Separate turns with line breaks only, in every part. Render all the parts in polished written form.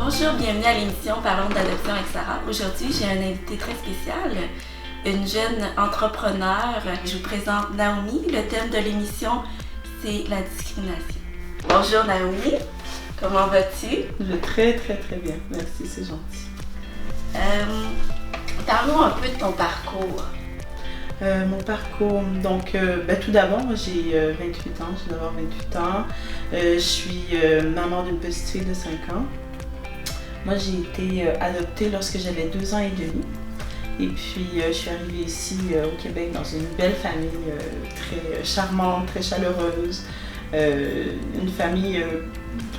Bonjour, bienvenue à l'émission Parlons d'adoption avec Sarah. Aujourd'hui, j'ai un invité très spécial, une jeune entrepreneur. Je vous présente Naomi. Le thème de l'émission, c'est la discrimination. Bonjour Naomi, comment vas-tu?
Je vais très bien, merci, c'est gentil.
Parlons un peu de ton parcours.
Mon parcours, donc tout d'abord, j'ai 28 ans, je viens d'avoir 28 ans. Je suis maman d'une petite fille de 5 ans. Moi, j'ai été adoptée lorsque j'avais 2 ans et demi. Et puis, je suis arrivée ici au Québec dans une belle famille très charmante, très chaleureuse. Une famille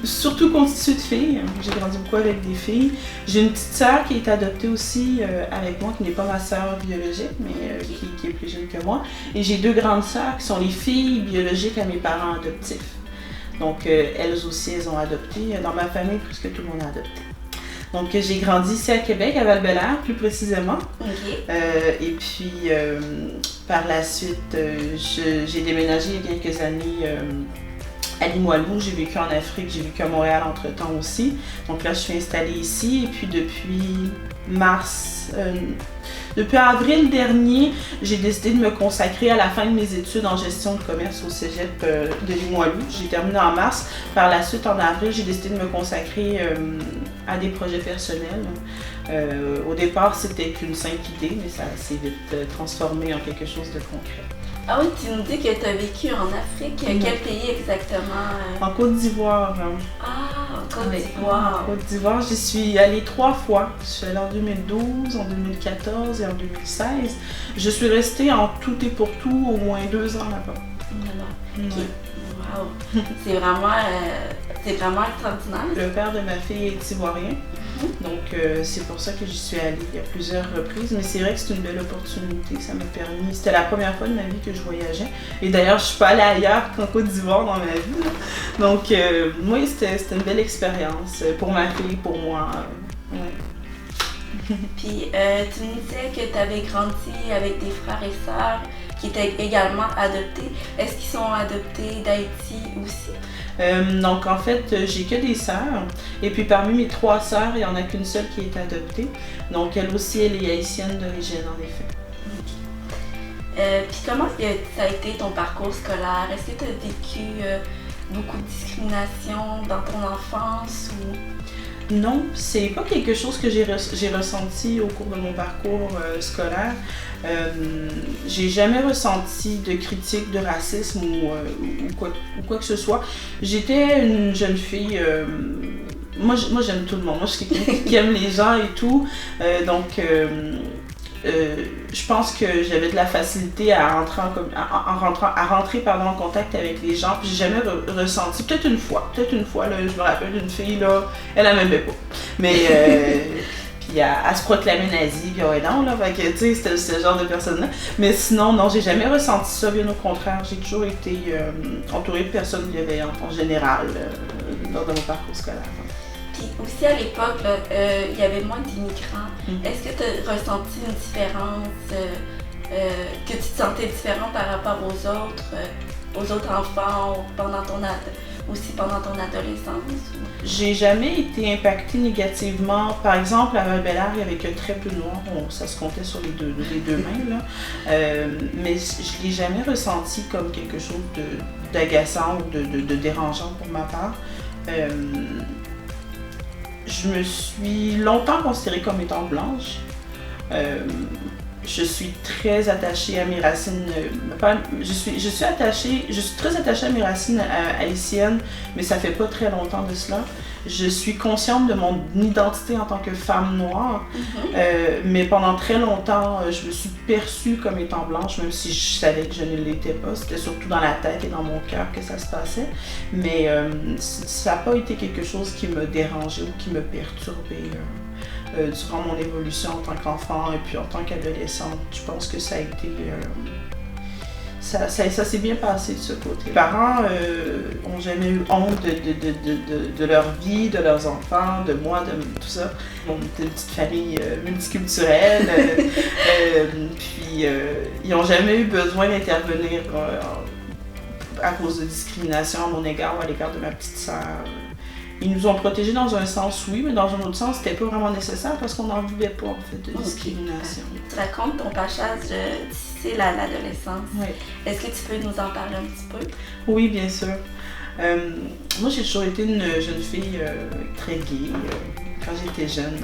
surtout constituée de filles. J'ai grandi beaucoup avec des filles. J'ai une petite sœur qui est adoptée aussi avec moi, qui n'est pas ma sœur biologique, mais qui est plus jeune que moi. Et j'ai 2 grandes sœurs qui sont les filles biologiques à mes parents adoptifs. Donc, elles aussi, elles ont adopté. Dans ma famille, presque tout le monde a adopté. Donc, j'ai grandi ici à Québec, à Val-Bélair, plus précisément.
Okay.
Et puis, par la suite, j'ai déménagé il y a quelques années à Limoilou. J'ai vécu en Afrique, j'ai vécu à Montréal entre-temps aussi. Donc là, je suis installée ici. Et puis, depuis avril dernier, j'ai décidé de me consacrer à la fin de mes études en gestion de commerce au cégep de Limoilou. J'ai terminé en mars. Par la suite, en avril, j'ai décidé de me consacrer à des projets personnels. Au départ, c'était qu'une simple idée, mais ça s'est vite transformé en quelque chose de concret.
Ah oui, tu nous dis que tu as vécu en Afrique. Quel pays exactement?
En Côte d'Ivoire.
Ah, en Côte d'Ivoire.
En Côte d'Ivoire, j'y suis allée 3 fois. Je suis allée en 2012, en 2014 et en 2016. Je suis restée en tout et pour tout au moins 2 ans là-bas.
Okay. Wow. C'est vraiment extraordinaire.
Le père de ma fille est ivoirien. Donc, c'est pour ça que j'y suis allée à plusieurs reprises. Mais c'est vrai que c'est une belle opportunité. Ça m'a permis. C'était la première fois de ma vie que je voyageais. Et d'ailleurs, je ne suis pas allée ailleurs qu'en Côte d'Ivoire dans ma vie. Là. Donc, oui, c'était une belle expérience pour ma fille, pour moi. Ouais.
Puis, tu nous disais que tu avais grandi avec des frères et sœurs qui étaient également adoptés. Est-ce qu'ils sont adoptés d'Haïti aussi?
Donc en fait, j'ai que des sœurs. Et puis parmi mes 3 sœurs, il n'y en a qu'une seule qui est adoptée. Donc elle aussi, elle est haïtienne d'origine en effet.
Okay. Puis comment ça a été ton parcours scolaire? Est-ce que tu as vécu beaucoup de discrimination dans ton enfance ou...
Non, c'est pas quelque chose que j'ai ressenti au cours de mon parcours scolaire. J'ai jamais ressenti de critique, de racisme ou quoi que ce soit. J'étais une jeune fille. Moi, j'aime tout le monde. Moi, je suis quelqu'un qui aime les gens et tout. Donc, je pense que j'avais de la facilité à rentrer en contact avec les gens. Puis j'ai jamais ressenti, peut-être une fois là, je me rappelle d'une fille là, elle m'aimait pas. Mais puis elle se proclamait nazie, puis ouais non là, fait que tu sais, c'était ce genre de personne-là. Mais sinon, non, j'ai jamais ressenti ça, bien au contraire. J'ai toujours été entourée de personnes bienveillantes en général lors de mon parcours scolaire.
Puis aussi à l'époque, il y avait moins d'immigrants. Est-ce que tu as ressenti une différence, que tu te sentais différent par rapport aux autres enfants pendant ton adolescence?
J'ai jamais été impactée négativement. Par exemple, à Val-Bélair, il y avait que très peu de noirs. Ça se comptait sur les deux mains. Là. Mais je l'ai jamais ressenti comme quelque chose d'agaçant ou de dérangeant pour ma part. Je me suis longtemps considérée comme étant blanche. Je suis très attachée à mes racines. Je suis très attachée à mes racines haïtiennes, mais ça fait pas très longtemps de cela. Je suis consciente de mon identité en tant que femme noire, mais pendant très longtemps, je me suis perçue comme étant blanche, même si je savais que je ne l'étais pas. C'était surtout dans la tête et dans mon cœur que ça se passait. Mais ça n'a pas été quelque chose qui me dérangeait ou qui me perturbait. Durant mon évolution en tant qu'enfant et puis en tant qu'adolescente, je pense que ça a été... ça s'est bien passé de ce côté. Les parents n'ont jamais eu honte de leur vie, de leurs enfants, de moi, de tout ça. On était une petite famille multiculturelle, puis ils n'ont jamais eu besoin d'intervenir à cause de discrimination à mon égard ou à l'égard de ma petite sœur. Ils nous ont protégés dans un sens, oui, mais dans un autre sens, c'était pas vraiment nécessaire parce qu'on n'en vivait pas, en fait, de discrimination.
Tu racontes ton passage difficile à l'adolescence.
Oui.
Est-ce que tu peux nous en parler un petit peu?
Oui, bien sûr. Moi, j'ai toujours été une jeune fille très gaie. Quand j'étais jeune,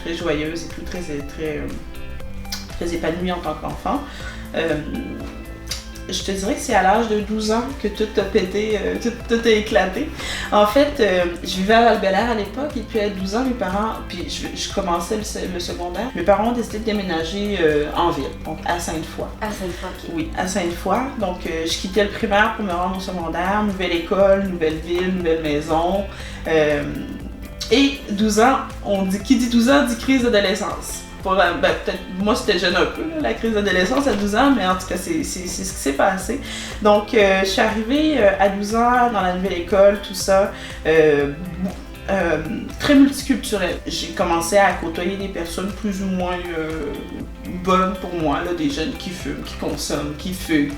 très joyeuse et tout, très épanouie en tant qu'enfant. Je te dirais que c'est à l'âge de 12 ans que tout a pété, tout a éclaté. En fait, je vivais à Val-Bélair à l'époque et puis à 12 ans, mes parents, puis je commençais le secondaire, mes parents ont décidé de déménager en ville, donc à Sainte-Foy.
À Sainte-Foy, ok.
Oui, à Sainte-Foy. Donc, je quittais le primaire pour me rendre au secondaire, nouvelle école, nouvelle ville, nouvelle maison. Et 12 ans, qui dit 12 ans dit crise d'adolescence. Peut-être, moi c'était jeune un peu, là, la crise d'adolescence à 12 ans, mais en tout cas c'est ce qui s'est passé. Donc je suis arrivée à 12 ans dans la nouvelle école, tout ça, très multiculturelle. J'ai commencé à côtoyer des personnes plus ou moins bonnes pour moi, là, des jeunes qui fument, qui consomment, qui fuguent,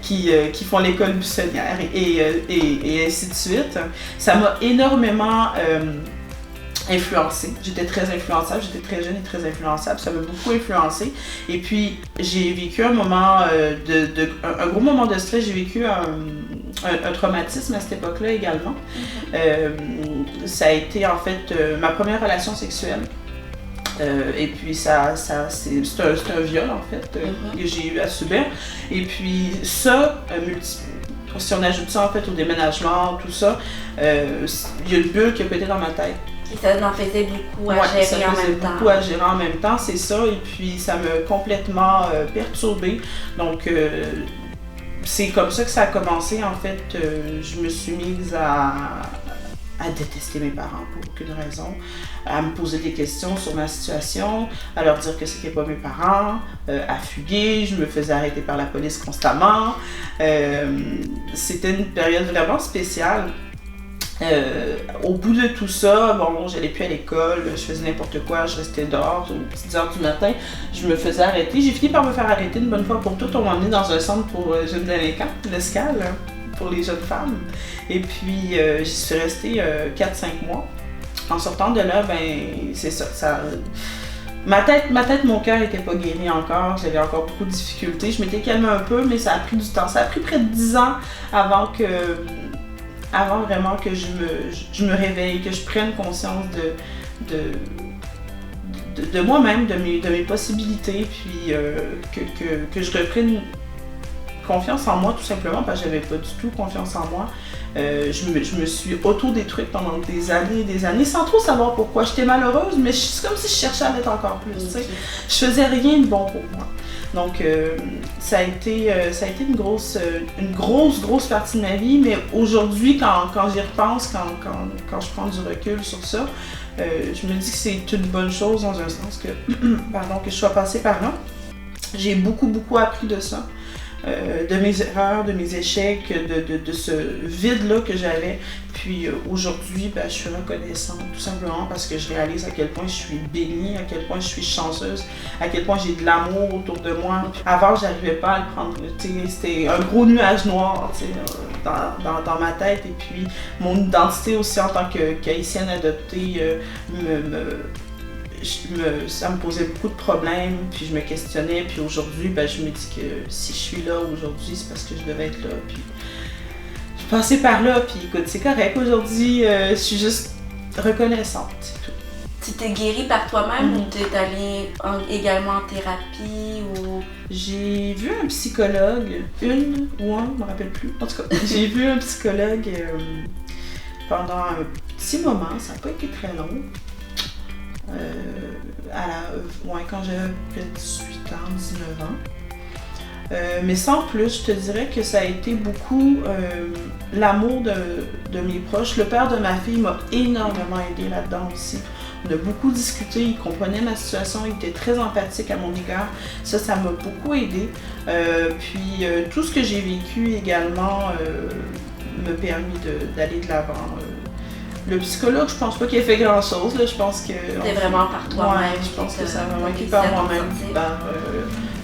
qui font l'école buissonnière et ainsi de suite. Ça m'a énormément influencée. J'étais très influençable, j'étais très jeune et très influençable, ça m'a beaucoup influencée. Et puis j'ai vécu un moment un gros moment de stress, j'ai vécu un traumatisme à cette époque-là également. Ça a été en fait ma première relation sexuelle. Et puis c'est un viol en fait que j'ai eu à subir. Et puis ça, si on ajoute ça en fait au déménagement, tout ça, il y a une bulle qui a pété dans ma tête.
Et ça en faisait beaucoup à gérer en même temps.
Beaucoup à gérer en même temps, c'est ça. Et puis ça m'a complètement perturbée. Donc c'est comme ça que ça a commencé en fait. Je me suis mise à détester mes parents pour aucune raison, à me poser des questions sur ma situation, à leur dire que c'était pas mes parents, à fuguer, je me faisais arrêter par la police constamment. C'était une période vraiment spéciale. Au bout de tout ça, bon, j'allais plus à l'école, je faisais n'importe quoi, je restais dehors aux petites heures du matin, je me faisais arrêter. J'ai fini par me faire arrêter une bonne fois pour toutes. On m'a emmenée dans un centre pour jeunes délinquants, l'Escale, pour les jeunes femmes. Et puis, j'y suis restée 4-5 mois. En sortant de là, ben, c'est ça. Ma tête, mon cœur n'était pas guéri encore, j'avais encore beaucoup de difficultés. Je m'étais calmée un peu, mais ça a pris du temps. Ça a pris près de 10 ans avant vraiment que je me réveille, que je prenne conscience de moi-même, de mes possibilités, puis que je reprenne confiance en moi tout simplement, parce que j'avais pas du tout confiance en moi. Je me suis auto-détruite pendant des années, sans trop savoir pourquoi. J'étais malheureuse, mais c'est comme si je cherchais à l'être encore plus, tu sais. Je faisais rien de bon pour moi. Donc, ça a été une grosse partie de ma vie, mais aujourd'hui, quand j'y repense, quand je prends du recul sur ça, je me dis que c'est une bonne chose dans un sens que je sois passée par là. J'ai beaucoup appris de ça. De mes erreurs, de mes échecs, de ce vide-là que j'avais. Puis aujourd'hui, ben, je suis reconnaissante tout simplement parce que je réalise à quel point je suis bénie, à quel point je suis chanceuse, à quel point j'ai de l'amour autour de moi. Avant, j'arrivais pas à le prendre. C'était un gros nuage noir dans ma tête. Et puis mon identité aussi en tant qu'haïtienne adoptée ça me posait beaucoup de problèmes, puis je me questionnais, puis aujourd'hui, ben, je me dis que si je suis là aujourd'hui, c'est parce que je devais être là, puis je suis passée par là, puis écoute, c'est correct, aujourd'hui, je suis juste reconnaissante, c'est tout.
Tu t'es guérie par toi-même ou tu es allée également en thérapie ou...
J'ai vu un psychologue, je me rappelle plus, en tout cas, j'ai vu un psychologue pendant un petit moment, ça n'a pas été très long. Quand j'avais peut-être 18 ans, 19 ans. Mais sans plus, je te dirais que ça a été beaucoup l'amour de mes proches. Le père de ma fille m'a énormément aidé là-dedans aussi. On a beaucoup discuté, il comprenait ma situation, il était très empathique à mon égard. Ça m'a beaucoup aidé. Puis tout ce que j'ai vécu également m'a permis d'aller de l'avant. Le psychologue, je pense pas qu'il ait fait grand-chose, là. Je pense que...
C'était vraiment par toi-même.
Ouais, je pense que ça a vraiment été par moi-même,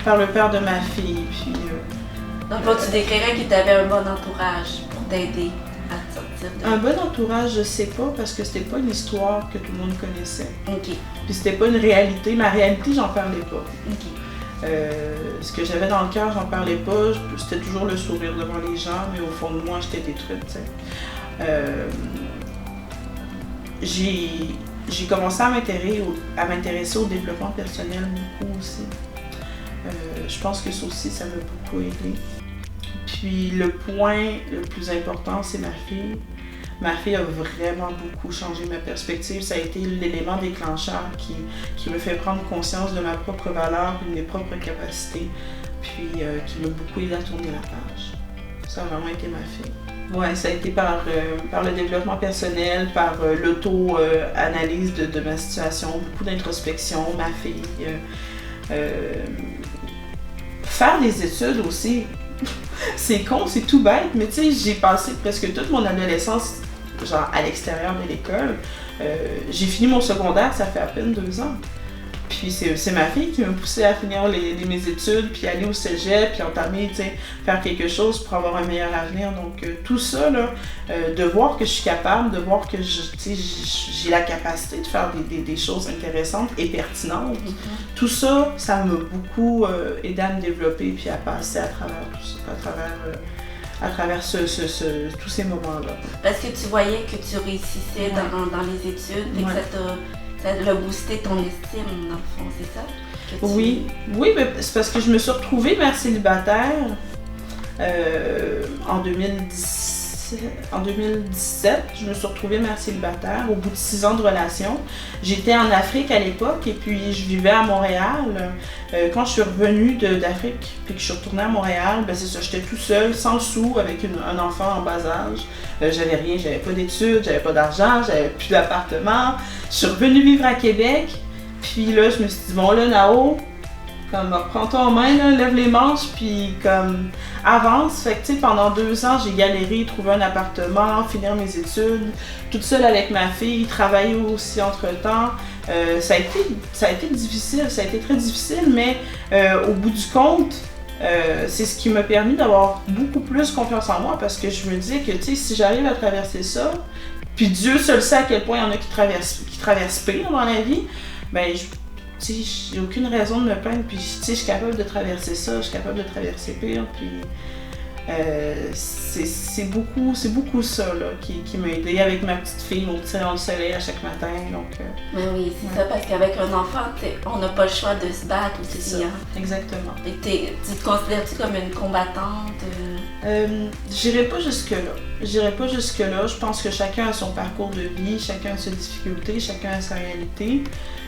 par le père de ma fille, puis...
Donc, tu décrirais que tu avais un bon entourage pour t'aider sortir de...
Un bon entourage, je sais pas, parce que c'était pas une histoire que tout le monde connaissait.
OK.
Puis c'était pas une réalité. Ma réalité, j'en parlais pas.
OK.
Ce que j'avais dans le cœur, j'en parlais pas. C'était toujours le sourire devant les gens, mais au fond de moi, j'étais détruite, tu sais. J'ai commencé à m'intéresser au développement personnel beaucoup aussi. Je pense que ça aussi, ça m'a beaucoup aidé. Puis le point le plus important, c'est ma fille. Ma fille a vraiment beaucoup changé ma perspective. Ça a été l'élément déclencheur qui me fait prendre conscience de ma propre valeur et de mes propres capacités, puis qui m'a beaucoup aidé à tourner la page. Ça a vraiment été ma fille. Ouais, ça a été par le développement personnel, par l'auto-analyse de ma situation, beaucoup d'introspection, ma fille. Faire des études aussi. C'est con, c'est tout bête, mais tu sais, j'ai passé presque toute mon adolescence genre à l'extérieur de l'école. J'ai fini mon secondaire, ça fait à peine 2 ans. Puis c'est ma fille qui m'a poussée à finir mes études, puis aller au cégep, puis entamer, tu sais, faire quelque chose pour avoir un meilleur avenir. Donc tout ça, là, de voir que je suis capable, de voir que j'ai la capacité de faire des choses intéressantes et pertinentes, tout ça, ça m'a beaucoup aidé à me développer, puis à passer à travers tout ça, à travers tous ces moments-là.
Parce que tu voyais que tu réussissais dans les études et que ça a boosté ton estime, dans le fond, c'est ça?
Oui, mais c'est parce que je me suis retrouvée mère célibataire en 2017. Je me suis retrouvée mère célibataire au bout de 6 ans de relation. J'étais en Afrique à l'époque et puis je vivais à Montréal. Quand je suis revenue d'Afrique puis que je suis retournée à Montréal, ben c'est ça, j'étais tout seule, sans sous, avec un enfant en bas âge. J'avais rien, j'avais pas d'études, j'avais pas d'argent, j'avais plus d'appartement. Je suis revenue vivre à Québec, puis là, je me suis dit, bon là, Nao, comme, prends-toi en main, là, lève les manches, puis comme, avance. Fait que, tu sais, pendant 2 ans, j'ai galéré, trouver un appartement, finir mes études, toute seule avec ma fille, travailler aussi entre-temps. Ça a été difficile, ça a été très difficile, mais au bout du compte, c'est ce qui m'a permis d'avoir beaucoup plus confiance en moi, parce que je me disais que, tu sais, si j'arrive à traverser ça, puis Dieu seul sait à quel point il y en a qui traversent pire dans la vie, ben, j'ai aucune raison de me plaindre, puis je suis capable de traverser ça, je suis capable de traverser pire, puis c'est beaucoup ça là, qui m'a aidée avec ma petite fille, mon petit rayon de soleil à chaque matin. Donc,
mais oui, c'est ça, parce qu'avec un enfant, on n'a pas le choix de se battre aussi.
C'est ça, exactement.
Et tu te considères-tu comme une combattante?
J'irai pas jusque-là. Je pense que chacun a son parcours de vie, chacun a ses difficultés, chacun a sa réalité.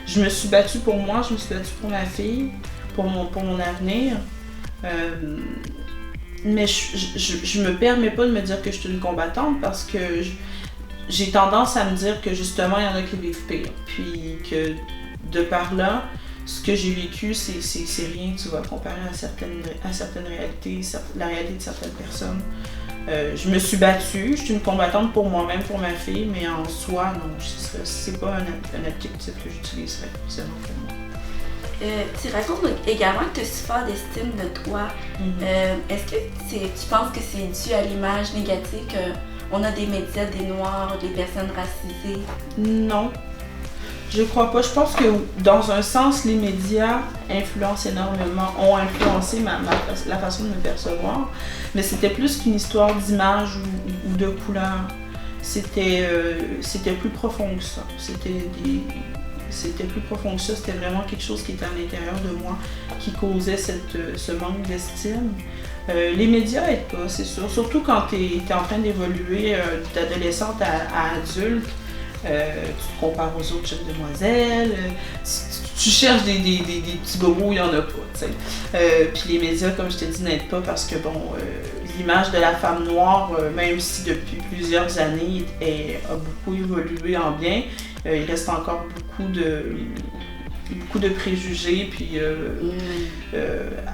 Je me suis battue pour moi, je me suis battue pour ma fille, pour mon avenir. Mais je me permets pas de me dire que je suis une combattante, parce que j'ai tendance à me dire que justement il y en a qui vivent pire. Puis que de par là, ce que j'ai vécu, c'est rien, tu vas comparer à certaines réalités, la réalité de certaines personnes. Je me suis battue, je suis une combattante pour moi-même, pour ma fille, mais en soi, non, c'est pas un adjectif que j'utiliserais forcément pour moi.
Tu racontes également que tu souffres d'estime de toi. Est-ce que tu penses que c'est dû à l'image négative qu'on a des médias, des Noirs, des personnes racisées?
Non, je crois pas. Je pense que dans un sens, les médias ont influencé la façon de me percevoir, mais c'était plus qu'une histoire d'image ou de couleur. C'était plus profond que ça. C'était plus profond que ça, c'était vraiment quelque chose qui était à l'intérieur de moi qui causait ce manque d'estime. Les médias aident pas, c'est sûr. Surtout quand tu es en train d'évoluer d'adolescente à adulte. Tu te compares aux autres jeunes demoiselles, tu cherches des petits bobos, il n'y en a pas, tu sais. Puis les médias, comme je te dis, n'aident pas parce que, bon, l'image de la femme noire, même si depuis plusieurs années, a beaucoup évolué en bien, il reste encore beaucoup de préjugés puis,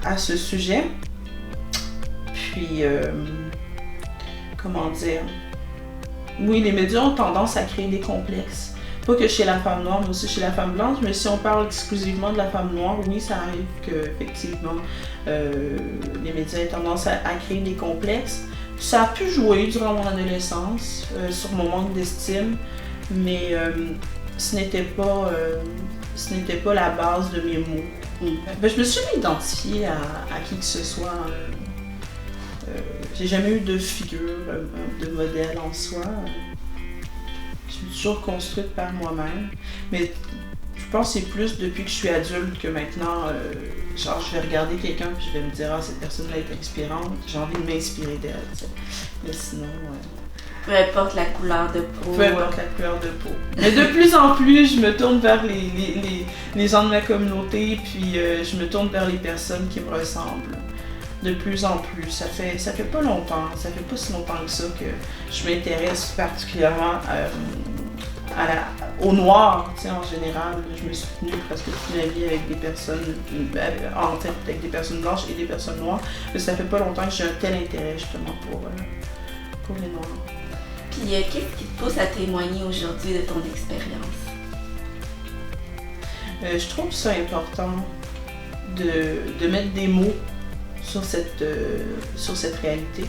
à ce sujet. Puis, comment dire... Oui, les médias ont tendance à créer des complexes. Pas que chez la femme noire, mais aussi chez la femme blanche, mais si on parle exclusivement de la femme noire, oui, ça arrive qu'effectivement, les médias aient tendance à créer des complexes. Ça a pu jouer durant mon adolescence, sur mon manque d'estime, mais ce n'était pas la base de mes mots. Ben, je me suis jamais identifiée à qui que ce soit. J'ai jamais eu de figure, de modèle en soi. Je suis toujours construite par moi-même. Mais je pense que c'est plus depuis que je suis adulte que maintenant, genre je vais regarder quelqu'un puis je vais me dire ah cette personne-là est inspirante, j'ai envie de m'inspirer d'elle. T'sais. Mais sinon.
Peu importe la couleur de peau.
Peu importe la couleur de peau. Mais de plus en plus, je me tourne vers les gens de ma communauté, puis je me tourne vers les personnes qui me ressemblent. De plus en plus. Ça fait pas longtemps, ça fait pas si longtemps que ça que je m'intéresse particulièrement au noir, tu sais, en général. Je me suis tenue presque toute ma vie avec des personnes, en fait, avec des personnes blanches et des personnes noires. Mais ça fait pas longtemps que j'ai un tel intérêt justement pour les noirs.
Puis qu'est-ce qui te pousse à témoigner aujourd'hui de ton expérience?
Je trouve ça important de mettre des mots sur cette réalité.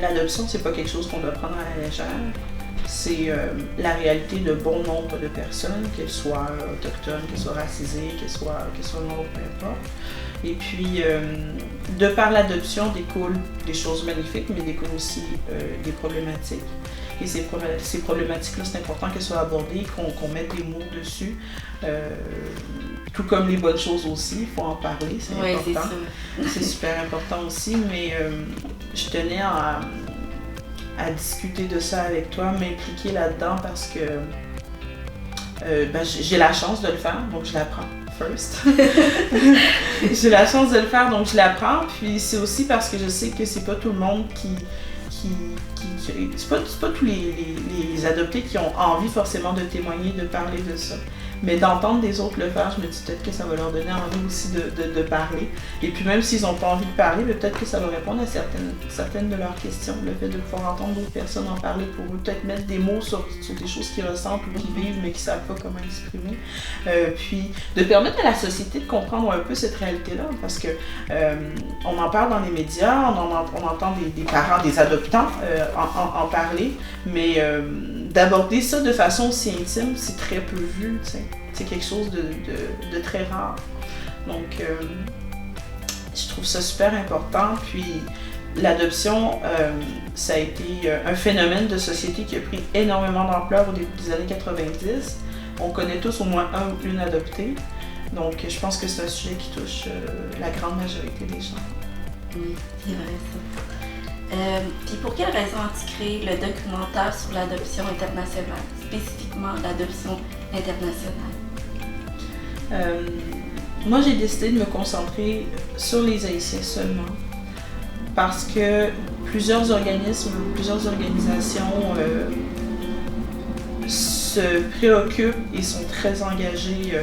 L'adoption, c'est pas quelque chose qu'on doit prendre à la légère. C'est la réalité de bon nombre de personnes, qu'elles soient autochtones, qu'elles soient racisées, qu'elles soient noires, peu importe. Et puis, de par l'adoption découlent des choses magnifiques, mais découlent aussi des problématiques. Et ces problématiques-là, c'est important qu'elles soient abordées, qu'on mette des mots dessus. Tout comme les bonnes choses aussi, il faut en parler, c'est important. C'est super important aussi, mais je tenais à discuter de ça avec toi, m'impliquer là-dedans parce que j'ai la chance de le faire, donc je l'apprends. J'ai la chance de le faire, donc je l'apprends. Puis c'est aussi parce que je sais que c'est pas tout le monde c'est pas tous les adoptés qui ont envie forcément de témoigner, de parler de ça. Mais d'entendre des autres le faire, je me dis peut-être que ça va leur donner envie aussi de parler. Et puis même s'ils n'ont pas envie de parler, peut-être que ça va répondre à certaines de leurs questions. Le fait de pouvoir entendre d'autres personnes en parler pour eux, peut-être mettre des mots sur des choses qu'ils ressentent ou qu'ils vivent mais qu'ils ne savent pas comment exprimer. Puis de permettre à la société de comprendre un peu cette réalité-là, parce que on en parle dans les médias, on entend des parents, des adoptants en parler, mais d'aborder ça de façon aussi intime, c'est très peu vu, t'sais. C'est quelque chose de très rare. Donc, je trouve ça super important. Puis, l'adoption, ça a été un phénomène de société qui a pris énormément d'ampleur au début des années 90. On connaît tous au moins un ou une adoptée. Donc, je pense que c'est un sujet qui touche la grande majorité des gens.
Oui, c'est vrai ça. Puis pour quelle raison as-tu créé le documentaire sur l'adoption internationale, spécifiquement l'adoption internationale?
Moi, j'ai décidé de me concentrer sur les Haïtiens seulement parce que plusieurs organismes, plusieurs organisations se préoccupent et sont très engagés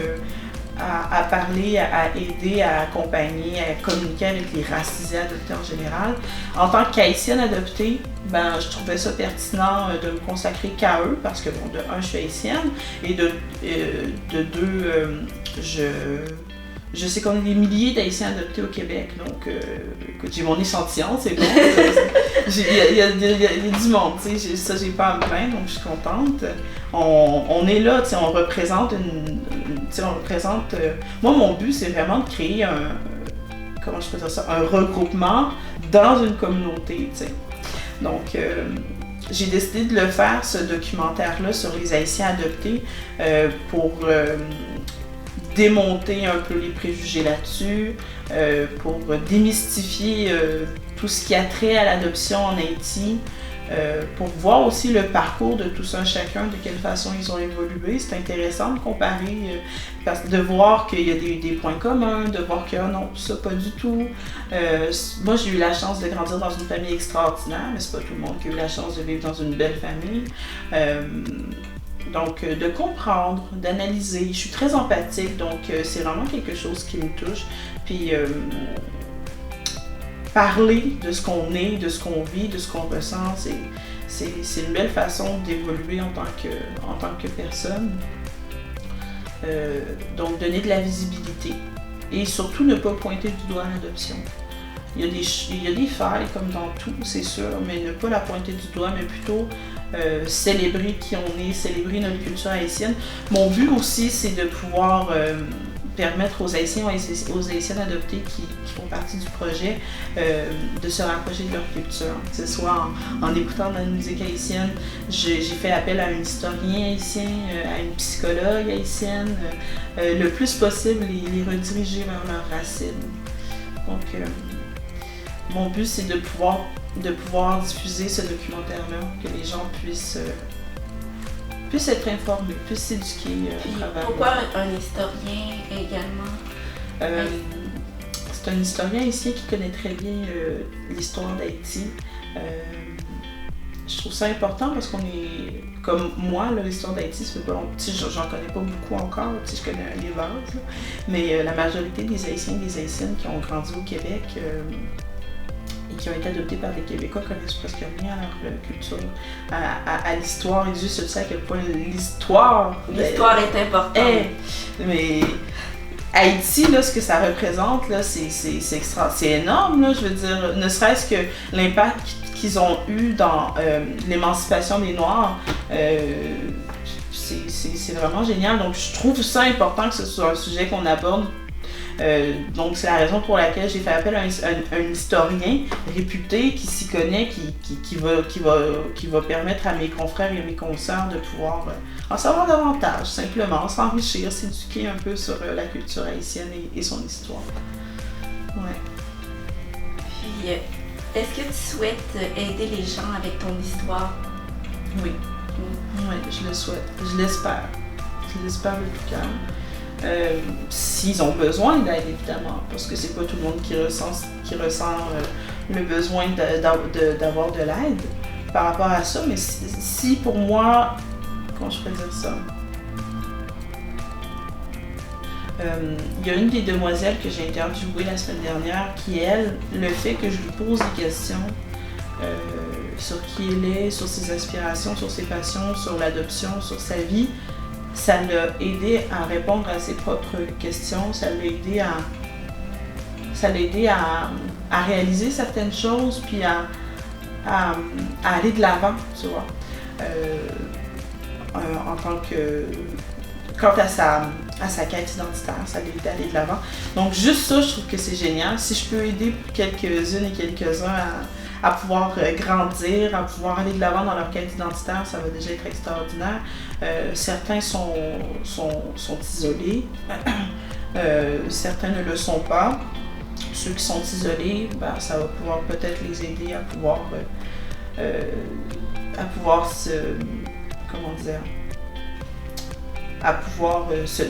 à parler, à aider, à accompagner, à communiquer avec les racisés adoptés en général. En tant qu'haïtienne adoptée, je trouvais ça pertinent de me consacrer qu'à eux parce que, bon, de un, je suis haïtienne et de deux, je sais qu'on est des milliers d'Haïtiens adoptés au Québec, donc écoute, j'ai mon échantillon, c'est bon. Il y a du monde, ça j'ai pas à me plaindre, donc je suis contente. On est là, on représente moi mon but c'est vraiment de créer un regroupement dans une communauté, t'sais. Donc j'ai décidé de le faire, ce documentaire-là sur les Haïtiens adoptés, pour démonter un peu les préjugés là-dessus, pour démystifier tout ce qui a trait à l'adoption en Haïti, pour voir aussi le parcours de tous un chacun, de quelle façon ils ont évolué. C'est intéressant de comparer, de voir qu'il y a des points communs, de voir que non, ça pas du tout. Moi j'ai eu la chance de grandir dans une famille extraordinaire, mais c'est pas tout le monde qui a eu la chance de vivre dans une belle famille. Donc, de comprendre, d'analyser. Je suis très empathique, donc c'est vraiment quelque chose qui me touche. Puis, parler de ce qu'on est, de ce qu'on vit, de ce qu'on ressent, c'est une belle façon d'évoluer en tant que personne. Donc, donner de la visibilité. Et surtout, ne pas pointer du doigt à l'adoption. il y a des failles comme dans tout, c'est sûr, mais ne pas la pointer du doigt, mais plutôt célébrer qui on est, célébrer notre culture haïtienne. Mon but aussi, c'est de pouvoir permettre aux Haïtiens aux Haïtiennes adoptées qui font partie du projet de se rapprocher de leur culture. Que ce soit en écoutant de la musique haïtienne, j'ai fait appel à un historien haïtien, à une psychologue haïtienne, le plus possible les rediriger vers leurs racines. Donc, mon but, c'est de pouvoir diffuser ce documentaire-là, que les gens puissent être informés, puissent s'éduquer à travers.
Pourquoi un historien également?
C'est un historien haïtien qui connaît très bien l'histoire d'Haïti. Je trouve ça important parce qu'on est, comme moi, l'histoire d'Haïti, ça fait pas longtemps, j'en connais pas beaucoup encore, je connais les bases, là, mais la majorité des Haïtiens et des Haïtiennes qui ont grandi au Québec et qui ont été adoptés par des Québécois connaissent presque rien à leur culture, à l'histoire. Et juste ça à quel point l'histoire
est importante.
Mais Haïti, là, ce que ça représente, là, c'est énorme, là, je veux dire, ne serait-ce que l'impact qu'ils ont eu dans l'émancipation des Noirs, c'est vraiment génial. Donc je trouve ça important que ce soit un sujet qu'on aborde. Donc c'est la raison pour laquelle j'ai fait appel à un historien réputé qui s'y connaît, qui va permettre à mes confrères et à mes consoeurs de pouvoir en savoir davantage, simplement, s'enrichir, s'éduquer un peu sur la culture haïtienne et son histoire. Ouais.
Puis, est-ce que tu souhaites aider les gens avec ton histoire?
Oui. Oui, je le souhaite. Je l'espère. Je l'espère de tout cœur. S'ils ont besoin d'aide, évidemment, parce que c'est pas tout le monde qui ressent le besoin d'avoir de l'aide par rapport à ça, mais si pour moi, comment je peux dire ça? Il y a une des demoiselles que j'ai interviewée la semaine dernière qui, elle, le fait que je lui pose des questions sur qui elle est, sur ses aspirations, sur ses passions, sur l'adoption, sur sa vie, ça l'a aidé à répondre à ses propres questions, ça l'a aidé à réaliser certaines choses, puis à aller de l'avant, tu vois. En tant que... Quant à sa quête identitaire, ça l'a aidé à aller de l'avant. Donc juste ça, je trouve que c'est génial. Si je peux aider quelques-unes et quelques-uns à pouvoir grandir, à pouvoir aller de l'avant dans leur quête identitaire, ça va déjà être extraordinaire. Certains sont isolés, certains ne le sont pas. Ceux qui sont isolés, ça va pouvoir peut-être les aider à pouvoir se... comment dire... à pouvoir se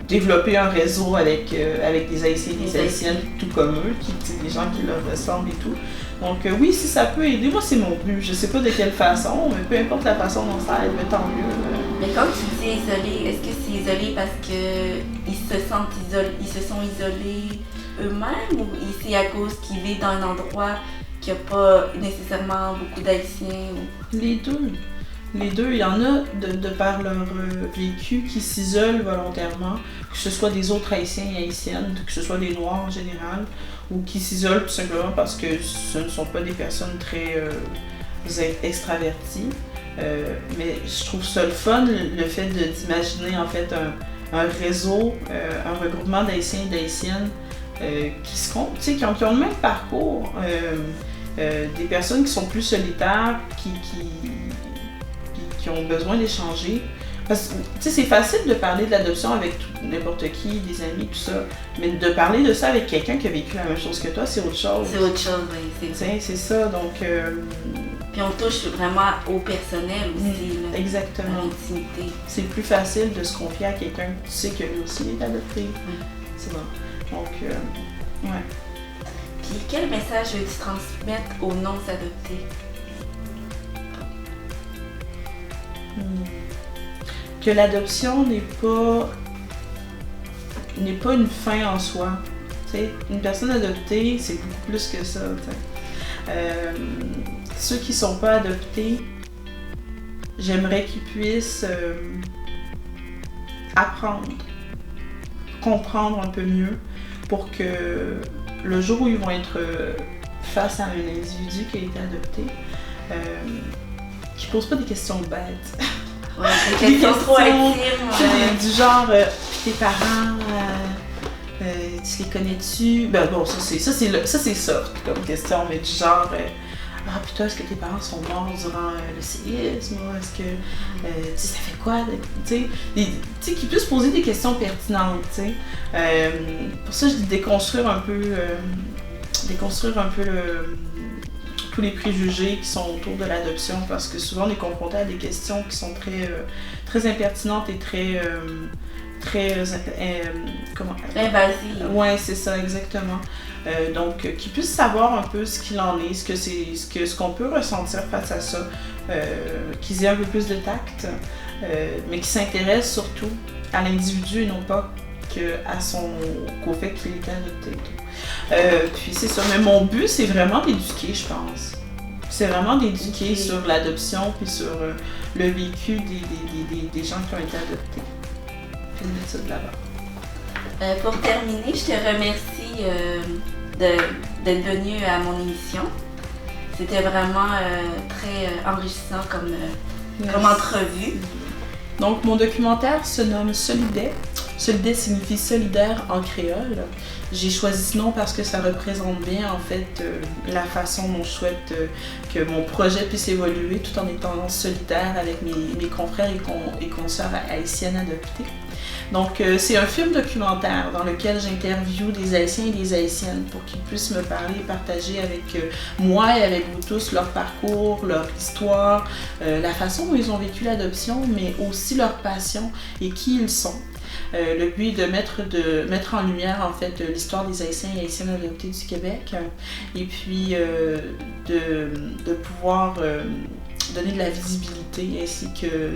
développer un réseau avec des Haïtiens et des Haïtiennes tout comme eux, des gens qui leur ressemblent et tout. Donc oui, si ça peut aider, moi c'est mon but. Je sais pas de quelle façon, mais peu importe la façon dont ça aide, tant mieux.
Mais quand tu dis isolé, est-ce que c'est isolé parce qu'ils se sont isolés eux-mêmes, ou c'est à cause qu'ils vivent dans un endroit qui n'a pas nécessairement beaucoup d'Haïtiens?
Les deux. Les deux, il y en a de par leur vécu qui s'isolent volontairement, que ce soit des autres Haïtiens et Haïtiennes, que ce soit des Noirs en général, ou qui s'isolent tout simplement parce que ce ne sont pas des personnes très extraverties. Mais je trouve ça le fun, le fait d'imaginer en fait un réseau, un regroupement d'Haïtiens et d'Haïtiennes qui se comptent, qui ont le même parcours, des personnes qui sont plus solitaires, qui ont besoin d'échanger. Parce que c'est facile de parler de l'adoption avec n'importe qui, des amis, tout ça, mais de parler de ça avec quelqu'un qui a vécu la même chose que toi, c'est autre chose.
C'est autre chose, oui.
C'est ça, donc...
Puis on touche vraiment au personnel aussi, là,
exactement.
À l'intimité.
C'est plus facile de se confier à quelqu'un que tu sais que lui aussi est adopté. C'est bon. Donc, ouais.
Puis quel message veux-tu transmettre aux non-adoptés?
Que l'adoption n'est pas une fin en soi. T'sais, une personne adoptée, c'est beaucoup plus que ça. Ceux qui ne sont pas adoptés, j'aimerais qu'ils puissent apprendre, comprendre un peu mieux pour que le jour où ils vont être face à un individu qui a été adopté, qui pose pas des questions bêtes.
Ouais, des questions trop intimes.
Du genre, tes parents, tu les connais-tu? Ben bon, ça c'est soft comme question, mais du genre, ah putain, est-ce que tes parents sont morts durant le séisme? Est-ce que, ça fait quoi? Tu sais, qu'ils puissent poser des questions pertinentes, tu sais. Pour ça, je dis déconstruire un peu tous les préjugés qui sont autour de l'adoption, parce que souvent on est confronté à des questions qui sont très impertinentes et très
invasives.
Ouais, c'est ça, exactement. Donc, qu'ils puissent savoir un peu ce qu'il en est, ce qu'on peut ressentir face à ça, qu'ils aient un peu plus de tact, mais qu'ils s'intéressent surtout à l'individu et non pas qu'au fait qu'il était adopté. Puis c'est ça, mais mon but c'est vraiment d'éduquer, je pense. C'est vraiment d'éduquer sur l'adoption puis sur le vécu des gens qui ont été adoptés. Puis de mettre ça de l'avant.
Pour terminer, je te remercie d'être venu à mon émission. C'était vraiment très enrichissant comme entrevue.
Donc mon documentaire se nomme Solidaire. Solidaire signifie solidaire en créole. J'ai choisi ce nom parce que ça représente bien en fait la façon dont je souhaite que mon projet puisse évoluer tout en étant solidaire avec mes confrères et consoeurs haïtiennes adoptées. Donc c'est un film documentaire dans lequel j'interviewe des Haïtiens et des Haïtiennes pour qu'ils puissent me parler et partager avec moi et avec vous tous leur parcours, leur histoire, la façon dont ils ont vécu l'adoption, mais aussi leur passion et qui ils sont. Le but est de mettre en lumière en fait l'histoire des Haïtiens et Haïtiennes adoptés du Québec et puis de pouvoir donner de la visibilité ainsi que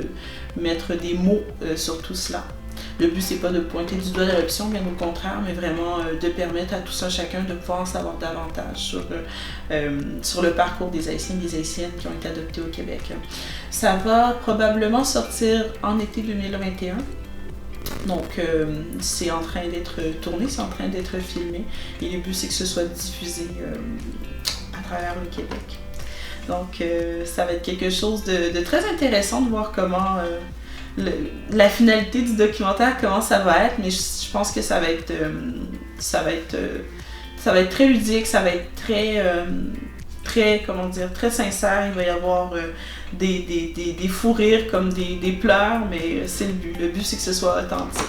mettre des mots sur tout cela. Le but c'est pas de pointer du doigt l'adoption, bien au contraire, mais vraiment de permettre à tout un chacun de pouvoir en savoir davantage sur le parcours des Haïtiens et des Haïtiennes qui ont été adoptés au Québec. Ça va probablement sortir en été 2021. Donc, c'est en train d'être tourné, c'est en train d'être filmé. Et le but, c'est que ce soit diffusé à travers le Québec. Donc, ça va être quelque chose de très intéressant de voir comment la finalité du documentaire, comment ça va être. Mais je pense que ça va être très ludique, ça va être très sincère. Il va y avoir des fous rires comme des pleurs, mais c'est le but. Le but, c'est que ce soit authentique.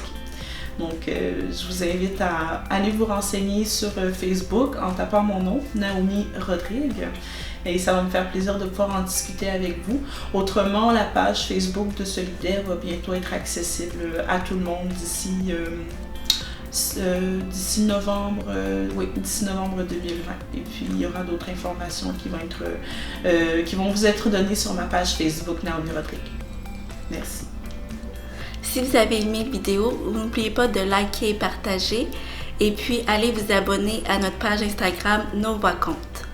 Donc, je vous invite à aller vous renseigner sur Facebook en tapant mon nom, Naomi Rodrigue. Et ça va me faire plaisir de pouvoir en discuter avec vous. Autrement, la page Facebook de Solidaire va bientôt être accessible à tout le monde d'ici novembre 2020. Et puis il y aura d'autres informations qui vont vous être données sur ma page Facebook Naomi Rodrigue. Merci.
Si vous avez aimé la vidéo, n'oubliez pas de liker et partager. Et puis allez vous abonner à notre page Instagram Nos Voix Comptent.